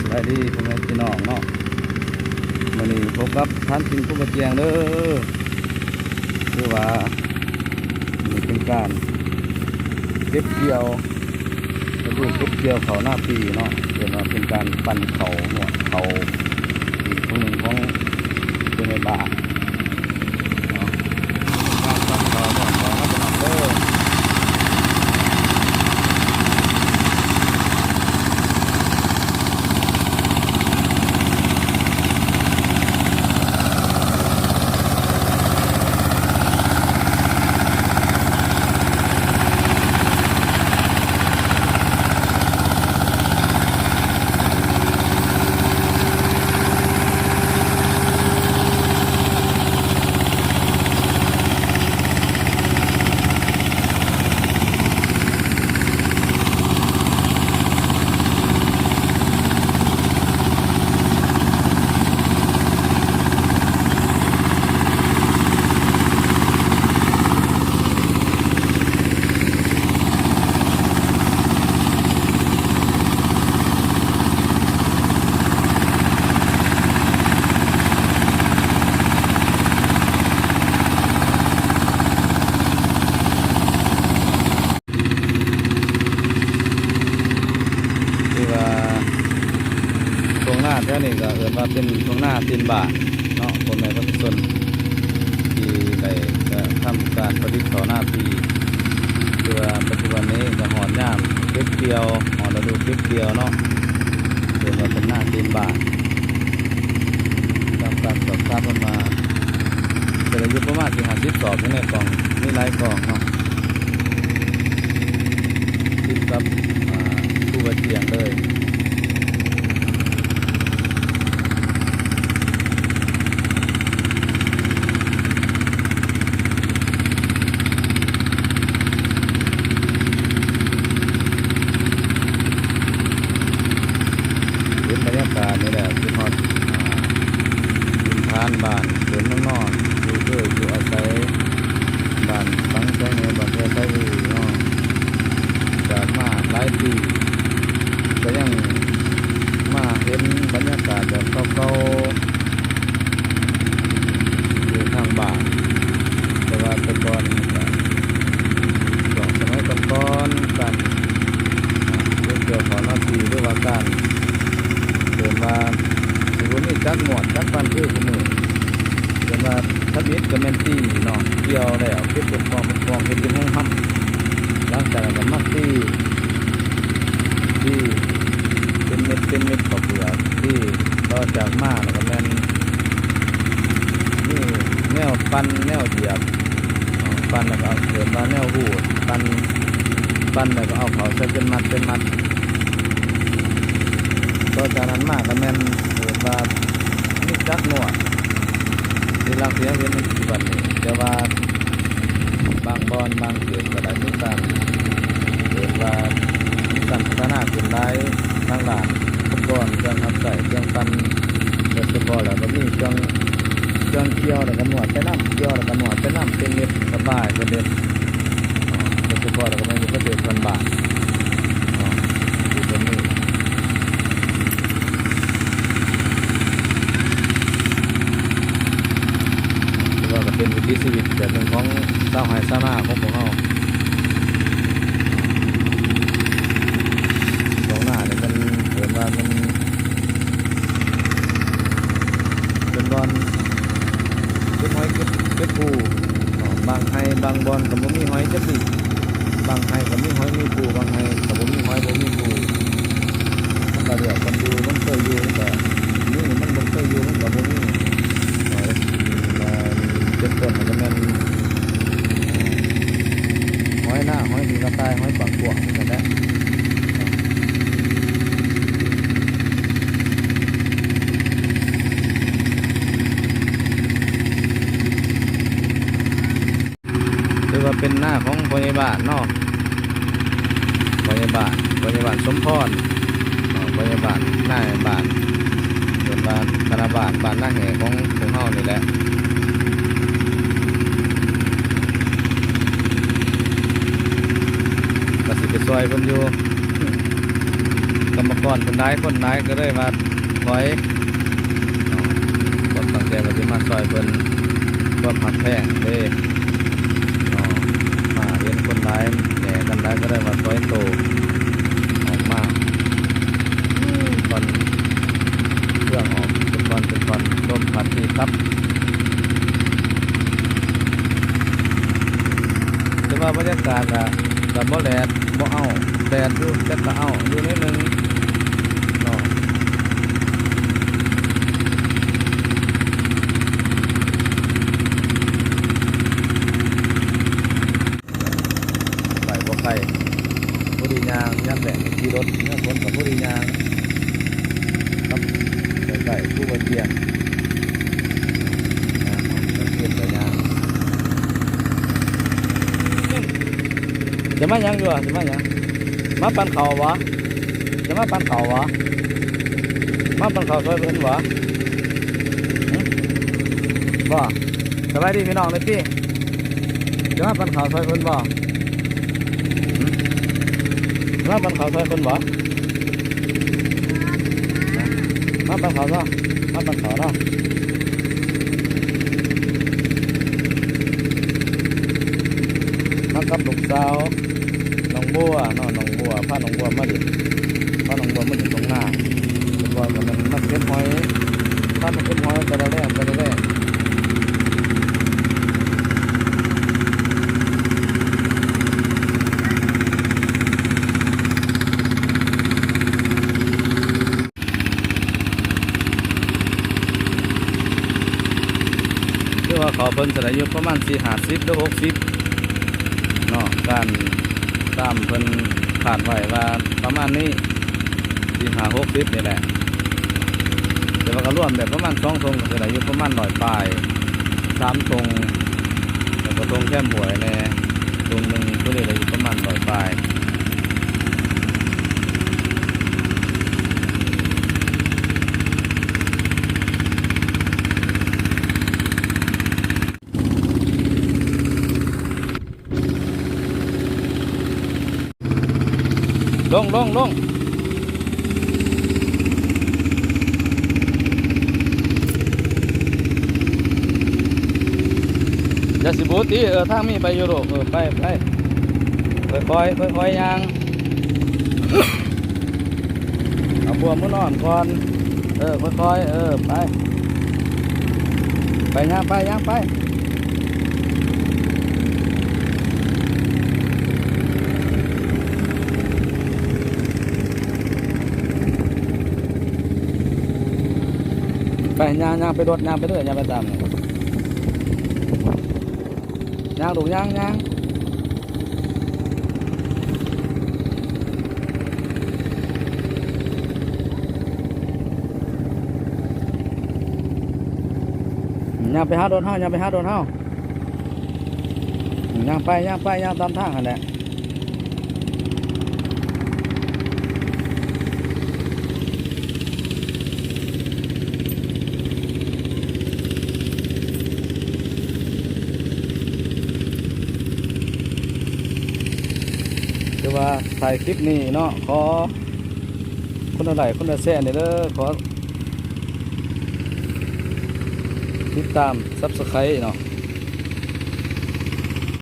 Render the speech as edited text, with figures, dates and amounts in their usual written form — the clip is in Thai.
สบายดีพ่อแม่พี่น้องเนาะมื้อนี้พบกับท่านกินผู้กระเจียงเด้อคือว่านี่เป็นการเก็บเกี่ยวฤดูเก็บเกี่ยวเขาหน้าปีเนาะเป็นการปั่นเขาหนวดเขาอีกคนหนึ่งของเป็นในบ้านเนาะการปั่นเขาหนวดเขาเป็นอันเด้อตรงหน้าแถวนี้ก็เอิ้นว่าเป็นตรงหน้าตีนบาทเนาะคนในประชาชนที่ได้ทำการประดิษฐ์ต่อหน้าปีคือว่าปัจจุบันนี้ก็หอนย่ามเก็บเกี่ยวหอนฤดูเก็บเกี่ยวเนาะเอิ้นว่าเป็นหน้าตีนบาททำการสอบทราบมาแต่ละยุคประมาณ50 สอบในกล่องมีหลายกล่องเนาะติดกับผู้บาดเจ็บเลยบรรยากาศนี่แหละคือฮอดดินทานบ้านสวนน้องๆอยู่เพื่ออยู่อาศัยบ้านฟังแสงในบ้านแท้ไทยเนาะจากมาหลายปีก็ยังมาเห็นบรรยากาศแบบเก่าๆอยู่ทางบ้านแต่ว่าแต่ก่อนช่วงสมัยก่อนๆการเกี่ยวกับหน้าที่หรือว่าการเดินมาสิบุมีจักหมวดจักปันคือคุณมือเดินมาทับมิดกับเมนตี้เนาะเกี่ยวแล้วเก็บเป็นกองเก็บเป็นห้องห้ำหลังจากนั้นมักที่เป็นเม็ดกับเปลือกที่ต่อจากมาแล้วก็แมนนี่แนวปั้นแนวเหยียบปั้นแล้วก็เอาเดินมาแนวหูปั้นแล้วก็เอาเขาใส่เป็นมัดต่อจากนั้นมากก็แม่นเกิดว่ามีจักหนวดที่ลังเสียเห็นในปัจจุบันนี้แต่ว่าบางบอนบางเกิดก็ได้มีการเกิดว่ามีการพัฒนาขึ้นได้ทั้งหลายอุปกรณ์เครื่องทับใส่เครื่องปั้นโดยเฉพาะแล้วก็มีเครื่องเกี่ยวแล้วก็หนวดไปน้ำเกี่ยวแล้วก็หนวดไปน้ำเป็นเม็ดสบายประเด็นโดยเฉพาะแล้วก็ไม่มีประเด็นคนบาทอยู่ตรงนี้ก็เป็นวิถีชีวิตแบบหนึ่งของชาวไร่ชาวนาของพวกเราตรงหน้าเนี่ยมันเห็นว่ามันเป็นบอนเก็บหอยเก็บปูบางไห้บางบอนกับบ่มีหอยจะปีบางไห้กับมีหอยมีปูบางไห้กับบ่มีหอยบ่มีปูมันก็เดี๋ยวคนอยู่มันเคยอยู่แต่นี่มันบ่เคยอยู่มันกับบ่มีเจ็บต้นมันก็เป็นห้อยหน้าห้อยดีกระต่ายห้อยปากกวางกันได้คือว่าเป็นหน้าของพยาบาลเนาะพยาบาลสมพรพยาบาลหน้าบ้านเป็นบ้านคณะบ้านหน้าแห่ของพวกเฮานี่แหละ ซอยเพิ่นอยู่ กรรมกรคนร้ายคนร้ายก็เลยมาถอยคนตั้งใจว่าจะมาซอยเพิ่นก็ผักแพงเลยมาเห็นคนร้ายแหน่กันร้ายก็ได้มาถอยโตออกมาตอนเครื่องออกเป็นตอนร่มพัดที่ครับแต่ว่าบรรยากาศอะกับบ่แดดบ่เอาแดดอยู่แต่ก็เอาอยู่นิดนึงไปบ่ไกลผู้ดียางย่ำแดงขี่รถเมื่อคนกับผู้ดียางครับใกล้ผู้บริเตียงเพื่อนกับยางจะมายังอยู่อ่ะจะมายังมาปั่นเขาวะจะมาปั่นเขาวะมาปั่นเขาซอยเพื่อนวะบ่สบายดีพี่น้องเลยพี่จะมาปั่นเขาซอยเพื่อนบ่มาปั่นเขาซอยเพื่อนบ่มาปั่นเขาเนาะมาปั่นเขาเนาะมากับลูกสาวน้องบัวเนาะน้องบัวพาน้องบัวมาดิพาน้องบัวมาดิตรงหน้าน้องบัวก็มันมาเก็บหอยพามาเก็บหอยกระแรกคือว่าเขาเพิ่นจะได้อยู่ประมาณ40 หรือ 60เนาะการตามเพิ่นขาดไว้ว่าประมาณนี้60นี่แหละแต่ว่าก็รวมแบบประมาณ2 ทงก็จะได้อยู่ประมาณ100 ปลาย3 ทงแล้วก็ทงแค่หวยแน่ทงหนึ่งก็ได้อยู่ประมาณ100 ปลายลงอย่าสิบูตีทางมีไปอยู่ลูกไปค่อยย่างเอาบัวมุนอนก่อนค่อยไปย่างไปย่างไปรถย่างไปเรื่อยย่างไปตามย่างลูกย่างไปหาโดนเฮาย่างไปหาโดนเฮาย่างไปย่างตามทางนั่นแหละคือว่าถ่ายคลิปนี้เนาะขอคนละไลค์คนละแชร์เด้อขอติดตาม Subscribe เนาะ